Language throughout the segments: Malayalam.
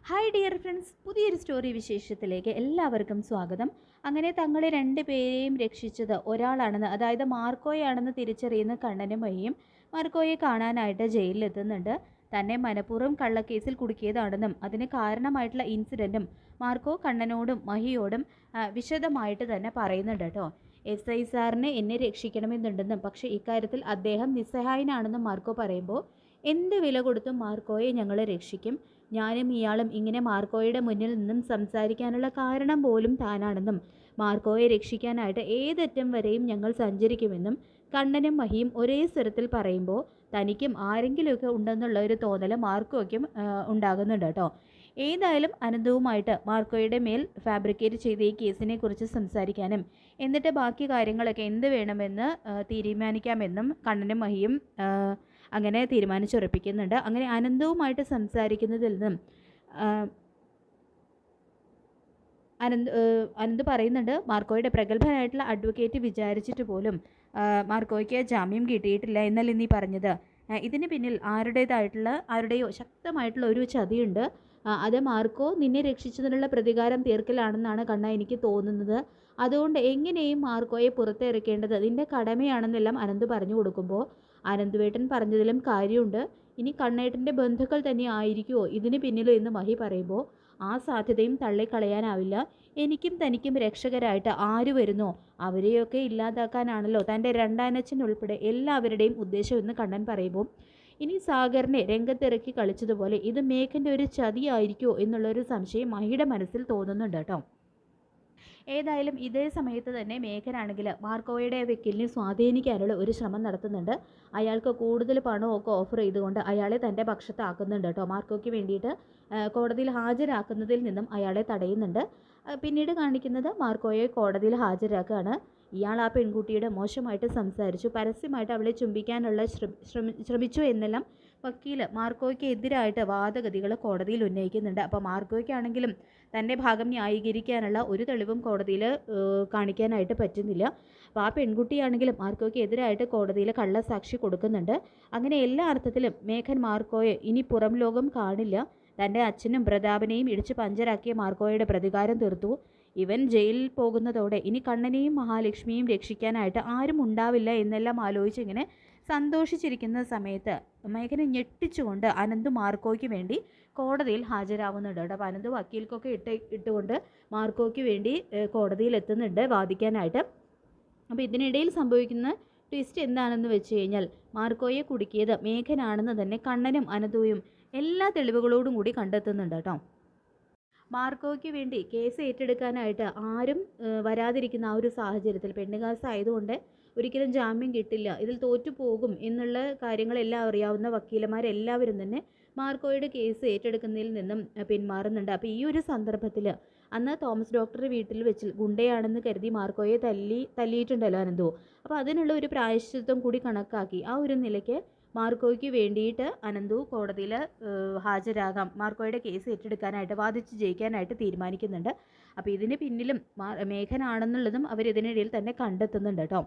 ഹായ് ഡിയർ ഫ്രണ്ട്സ്, പുതിയൊരു സ്റ്റോറി വിശേഷത്തിലേക്ക് എല്ലാവർക്കും സ്വാഗതം. അങ്ങനെ തങ്ങളെ രണ്ടുപേരെയും രക്ഷിച്ചത് ഒരാളാണെന്ന്, അതായത് മാർക്കോയാണെന്ന് തിരിച്ചറിയുന്ന കണ്ണനും മഹിയും മാർക്കോയെ കാണാനായിട്ട് ജയിലിലെത്തുന്നുണ്ട്. തന്നെ മനഃപൂർവ്വം കള്ളക്കേസിൽ കുടുക്കിയതാണെന്നും അതിന് കാരണമായിട്ടുള്ള ഇൻസിഡൻറ്റും മാർക്കോ കണ്ണനോടും മഹിയോടും വിശദമായിട്ട് തന്നെ പറയുന്നുണ്ട് കേട്ടോ. SI സാറിനെ എന്നെ രക്ഷിക്കണമെന്നുണ്ടെന്നും പക്ഷേ ഇക്കാര്യത്തിൽ അദ്ദേഹം നിസ്സഹായനാണെന്നും മാർക്കോ പറയുമ്പോൾ, എന്ത് വില കൊടുത്തും മാർക്കോയെ ഞങ്ങൾ രക്ഷിക്കും, ഞാനും ഇയാളും ഇങ്ങനെ മാർക്കോയുടെ മുന്നിൽ നിന്നും സംസാരിക്കാനുള്ള കാരണം പോലും താനാണെന്നും മാർക്കോയെ രക്ഷിക്കാനായിട്ട് ഏതറ്റം വരെയും ഞങ്ങൾ സഞ്ചരിക്കുമെന്നും കണ്ണനും മഹിയും ഒരേ സ്വരത്തിൽ പറയുമ്പോൾ തനിക്കും ആരെങ്കിലുമൊക്കെ ഉണ്ടെന്നുള്ള ഒരു തോന്നൽ മാർക്കോയ്ക്കും ഉണ്ടാകുന്നുണ്ട് കേട്ടോ. ഏതായാലും അനന്തവുമായിട്ട് മാർക്കോയുടെ മേൽ ഫാബ്രിക്കേറ്റ് ചെയ്ത ഈ കേസിനെ കുറിച്ച് സംസാരിക്കാനും എന്നിട്ട് ബാക്കി കാര്യങ്ങളൊക്കെ എന്ത് വേണമെന്ന് തീരുമാനിക്കാമെന്നും കണ്ണനും മഹിയും അങ്ങനെ തീരുമാനിച്ചുറപ്പിക്കുന്നുണ്ട്. അങ്ങനെ അനന്തവുമായിട്ട് സംസാരിക്കുന്നതിൽ നിന്നും അനന്ത് പറയുന്നുണ്ട്, മാർക്കോയുടെ പ്രഗത്ഭനായിട്ടുള്ള അഡ്വക്കേറ്റ് വിചാരിച്ചിട്ട് പോലും മാർക്കോയ്ക്ക് ജാമ്യം കിട്ടിയിട്ടില്ല എന്നല്ല നീ പറഞ്ഞത്. ഇതിന് പിന്നിൽ ആരുടെയോ ശക്തമായിട്ടുള്ള ഒരു ചതിയുണ്ട്. അത് മാർക്കോ നിന്നെ രക്ഷിച്ചതിനുള്ള പ്രതികാരം തീർക്കലാണെന്നാണ് കണ്ണ എനിക്ക് തോന്നുന്നത്. അതുകൊണ്ട് എങ്ങനെയും മാർക്കോയെ പുറത്തിറക്കേണ്ടത് നിന്റെ കടമയാണെന്നെല്ലാം അനന്ത് പറഞ്ഞു കൊടുക്കുമ്പോൾ, അനന്തുവേട്ടൻ പറഞ്ഞതിലും കാര്യമുണ്ട്, ഇനി കണ്ണേട്ടൻ്റെ ബന്ധുക്കൾ തന്നെ ആയിരിക്കുമോ ഇതിന് പിന്നിലോ എന്ന് മഹി പറയുമ്പോൾ, ആ സാധ്യതയും തള്ളിക്കളയാനാവില്ല. എനിക്കും തനിക്കും രക്ഷകരായിട്ട് ആര് വരുന്നോ അവരെയൊക്കെ ഇല്ലാതാക്കാനാണല്ലോ തൻ്റെ രണ്ടാനച്ഛൻ ഉൾപ്പെടെ എല്ലാവരുടെയും ഉദ്ദേശമെന്ന് കണ്ണൻ പറയുമ്പോൾ, ഇനി സാഗറിനെ രംഗത്തിറക്കി കളിച്ചതുപോലെ ഇത് മേഘൻ്റെ ഒരു ചതിയായിരിക്കുമോ എന്നുള്ളൊരു സംശയം മഹിയുടെ മനസ്സിൽ തോന്നുന്നുണ്ട് കേട്ടോ. ഏതായാലും ഇതേ സമയത്ത് തന്നെ മേഘനാണെങ്കിൽ മാർക്കോയുടെ വക്കീലിനെ സ്വാധീനിക്കാനുള്ള ഒരു ശ്രമം നടത്തുന്നുണ്ട്. അയാൾക്ക് കൂടുതൽ പണമൊക്കെ ഓഫർ ചെയ്തുകൊണ്ട് അയാളെ തൻ്റെ പക്ഷത്താക്കുന്നുണ്ട് കേട്ടോ. മാർക്കോയ്ക്ക് വേണ്ടിയിട്ട് കോടതിയിൽ ഹാജരാക്കുന്നതിൽ നിന്നും അയാളെ തടയുന്നുണ്ട്. പിന്നീട് കാണിക്കുന്നത് മാർക്കോയെ കോടതിയിൽ ഹാജരാക്കുകയാണ്. ഇയാൾ ആ പെൺകുട്ടിയുടെ മോശമായിട്ട് സംസാരിച്ചു, പരസ്യമായിട്ട് അവളെ ചുംബിക്കാനുള്ള ശ്രമിച്ചു എന്നെല്ലാം വക്കീൽ മാർക്കോയ്ക്ക് എതിരായിട്ട് വാദഗതികൾ കോടതിയിൽ ഉന്നയിക്കുന്നുണ്ട്. അപ്പോൾ മാർക്കോയ്ക്കാണെങ്കിലും തൻ്റെ ഭാഗം ന്യായീകരിക്കാനുള്ള ഒരു തെളിവും കോടതിയിൽ കാണിക്കാനായിട്ട് പറ്റുന്നില്ല. അപ്പോൾ ആ പെൺകുട്ടിയാണെങ്കിലും മാർക്കോയ്ക്ക് എതിരായിട്ട് കോടതിയിൽ കള്ളസാക്ഷി കൊടുക്കുന്നുണ്ട്. അങ്ങനെ എല്ലാ അർത്ഥത്തിലും മേഘൻ മാർക്കോയെ ഇനി പുറം ലോകം കാണില്ല. തൻ്റെ അച്ഛനും പ്രതാപനെയും ഇടിച്ച് പഞ്ചറാക്കിയ മാർക്കോയുടെ പ്രതികാരം തീർത്തു. ഇവൻ ജയിലിൽ പോകുന്നതോടെ ഇനി കണ്ണനെയും മഹാലക്ഷ്മിയും രക്ഷിക്കാനായിട്ട് ആരും ഉണ്ടാവില്ല എന്നെല്ലാം ആലോചിച്ച് ഇങ്ങനെ സന്തോഷിച്ചിരിക്കുന്ന സമയത്ത് മേഘനെ ഞെട്ടിച്ചുകൊണ്ട് അനന്ത് മാർക്കോയ്ക്ക് വേണ്ടി കോടതിയിൽ ഹാജരാവുന്നുണ്ട് കേട്ടോ. അപ്പോൾ അനന്ത് വക്കീൽക്കൊക്കെ ഇട്ടുകൊണ്ട് മാർക്കോയ്ക്ക് വേണ്ടി കോടതിയിൽ എത്തുന്നുണ്ട് വാദിക്കാനായിട്ട്. അപ്പോൾ ഇതിനിടയിൽ സംഭവിക്കുന്ന ട്വിസ്റ്റ് എന്താണെന്ന് വെച്ച് കഴിഞ്ഞാൽ, മാർക്കോയെ കുടുക്കിയത് മേഘനാണെന്ന് തന്നെ കണ്ണനും അനന്തുവും എല്ലാ തെളിവുകളോടും കൂടി കണ്ടെത്തുന്നുണ്ട് കേട്ടോ. മാർക്കോയ്ക്ക് വേണ്ടി കേസ് ഏറ്റെടുക്കാനായിട്ട് ആരും വരാതിരിക്കുന്ന ആ ഒരു സാഹചര്യത്തിൽ, പെണ്ണുകാസ് ആയതുകൊണ്ട് ഒരിക്കലും ജാമ്യം കിട്ടില്ല, ഇതിൽ തോറ്റു പോകും എന്നുള്ള കാര്യങ്ങളെല്ലാം അറിയാവുന്ന വക്കീലന്മാരെല്ലാവരും തന്നെ മാർക്കോയുടെ കേസ് ഏറ്റെടുക്കുന്നതിൽ നിന്നും പിന്മാറുന്നുണ്ട്. അപ്പോൾ ഈ ഒരു സന്ദർഭത്തിൽ അന്ന് തോമസ് ഡോക്ടറുടെ വീട്ടിൽ വെച്ച് ഗുണ്ടയാണെന്ന് കരുതി മാർക്കോയെ തല്ലിയിട്ടുണ്ടല്ലോ അനന്തു. അപ്പോൾ അതിനുള്ള ഒരു പ്രായശ്ചിത്തം കൂടി കണക്കാക്കി ആ ഒരു നിലയ്ക്ക് മാർക്കോയ്ക്ക് വേണ്ടിയിട്ട് അനന്തു കോടതിയിൽ ഹാജരാകാം, മാർക്കോയുടെ കേസ് ഏറ്റെടുക്കാനായിട്ട് വാദിച്ച് ജയിക്കാനായിട്ട് തീരുമാനിക്കുന്നുണ്ട്. അപ്പോൾ ഇതിന് പിന്നിലും മേഘനാണെന്നുള്ളതും അവരിതിനിടയിൽ തന്നെ കണ്ടെത്തുന്നുണ്ട് കേട്ടോ.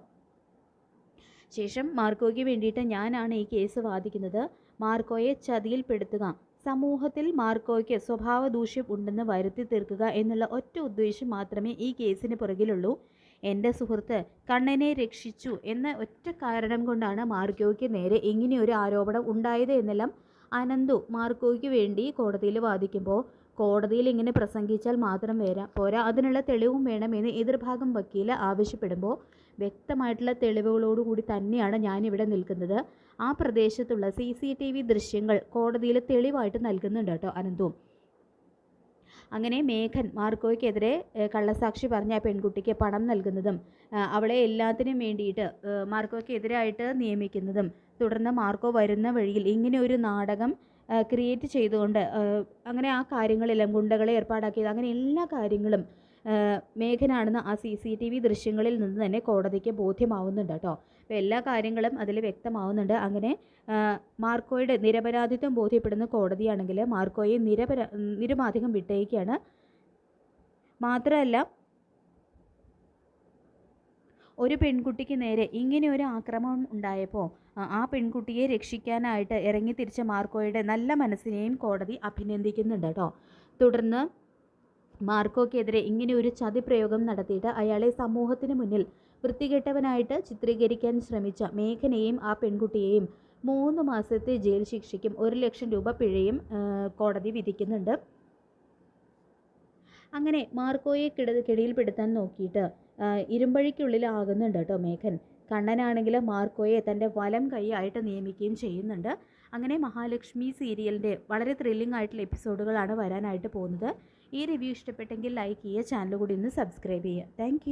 ശേഷം മാർക്കോയ്ക്ക് വേണ്ടിയിട്ട് ഞാനാണ് ഈ കേസ് വാദിക്കുന്നത്, മാർക്കോയെ ചതിയിൽപ്പെടുത്തുക, സമൂഹത്തിൽ മാർക്കോയ്ക്ക് സ്വഭാവ ദൂഷ്യം ഉണ്ടെന്ന് വരുത്തി തീർക്കുക എന്നുള്ള ഒറ്റ ഉദ്ദേശം മാത്രമേ ഈ കേസിന് പുറകിലുള്ളൂ. എൻ്റെ സുഹൃത്ത് കണ്ണനെ രക്ഷിച്ചു എന്ന ഒറ്റ കാരണം കൊണ്ടാണ് മാർക്കോയ്ക്ക് നേരെ ഇങ്ങനെയൊരു ആരോപണം ഉണ്ടായത് എന്നെല്ലാം അനന്തു മാർക്കോയ്ക്ക് വേണ്ടി കോടതിയിൽ വാദിക്കുമ്പോൾ, കോടതിയിൽ ഇങ്ങനെ പ്രസംഗിച്ചാൽ മാത്രം പോരാ, അതിനുള്ള തെളിവും വേണമെന്ന് എതിർഭാഗം വക്കീൽ ആവശ്യപ്പെടുമ്പോൾ, വ്യക്തമായിട്ടുള്ള തെളിവുകളോടുകൂടി തന്നെയാണ് ഞാനിവിടെ നിൽക്കുന്നത്. ആ പ്രദേശത്തുള്ള CCTV ദൃശ്യങ്ങൾ കോടതിയിൽ തെളിവായിട്ട് നൽകുന്നുണ്ട് കേട്ടോ അനന്തു. അങ്ങനെ മേഘൻ മാർക്കോയ്ക്കെതിരെ കള്ളസാക്ഷി പറഞ്ഞ ആ പെൺകുട്ടിക്ക് പണം നൽകുന്നതും അവളെ എല്ലാത്തിനും വേണ്ടിയിട്ട് മാർക്കോയ്ക്ക് എതിരായിട്ട് നിയമിക്കുന്നതും, തുടർന്ന് മാർക്കോ വരുന്ന വഴിയിൽ ഇങ്ങനെ ഒരു നാടകം ക്രിയേറ്റ് ചെയ്തുകൊണ്ട് അങ്ങനെ ആ കാര്യങ്ങളെല്ലാം ഗുണ്ടകളെ ഏർപ്പാടാക്കിയത്, അങ്ങനെ എല്ലാ കാര്യങ്ങളും മേഘനാണെന്ന് ആ CCTV ദൃശ്യങ്ങളിൽ നിന്ന് തന്നെ കോടതിക്ക് ബോധ്യമാവുന്നുണ്ട് കേട്ടോ. അപ്പോൾ എല്ലാ കാര്യങ്ങളും അതിൽ വ്യക്തമാവുന്നുണ്ട്. അങ്ങനെ മാർക്കോയുടെ നിരപരാധിത്വം ബോധ്യപ്പെടുന്ന കോടതിയാണെങ്കിൽ മാർക്കോയെ നിരുപാധികം വിട്ടയക്കുകയാണ്. മാത്രമല്ല, ഒരു പെൺകുട്ടിക്ക് നേരെ ഇങ്ങനെ ഒരു ആക്രമണം ഉണ്ടായപ്പോൾ ആ പെൺകുട്ടിയെ രക്ഷിക്കാനായിട്ട് ഇറങ്ങി തിരിച്ച മാർക്കോയുടെ നല്ല മനസ്സിനെയും കോടതി അഭിനന്ദിക്കുന്നുണ്ട് കേട്ടോ. തുടർന്ന് മാർക്കോയ്ക്കെതിരെ ഇങ്ങനെ ഒരു ചതിപ്രയോഗം നടത്തിയിട്ട് അയാളെ സമൂഹത്തിന് മുന്നിൽ വൃത്തികെട്ടവനായിട്ട് ചിത്രീകരിക്കാൻ ശ്രമിച്ച മേഘനയെയും ആ പെൺകുട്ടിയെയും 3 മാസത്തെ ജയിൽ ശിക്ഷയ്ക്കും 1 ലക്ഷം രൂപ പിഴയും കോടതി വിധിക്കുന്നുണ്ട്. അങ്ങനെ മാർക്കോയെ കെടിയിൽപ്പെടുത്താൻ നോക്കിയിട്ട് ഇരുമ്പഴിക്കുള്ളിലാകുന്നുണ്ട് കേട്ടോ മേഘൻ. കണ്ണനാണെങ്കിൽ മാർക്കോയെ തൻ്റെ വലം കൈയായിട്ട് നിയമിക്കുകയും ചെയ്യുന്നുണ്ട്. അങ്ങനെ മഹാലക്ഷ്മി സീരിയലിൻ്റെ വളരെ ത്രില്ലിംഗ് ആയിട്ടുള്ള എപ്പിസോഡുകളാണ് വരാനായിട്ട് പോകുന്നത്. ഈ റിവ്യൂ ഇഷ്ടപ്പെട്ടെങ്കിൽ ലൈക്ക് ചെയ്യുക, ചാനൽ കൂടി ഒന്ന് സബ്സ്ക്രൈബ് ചെയ്യുക. താങ്ക്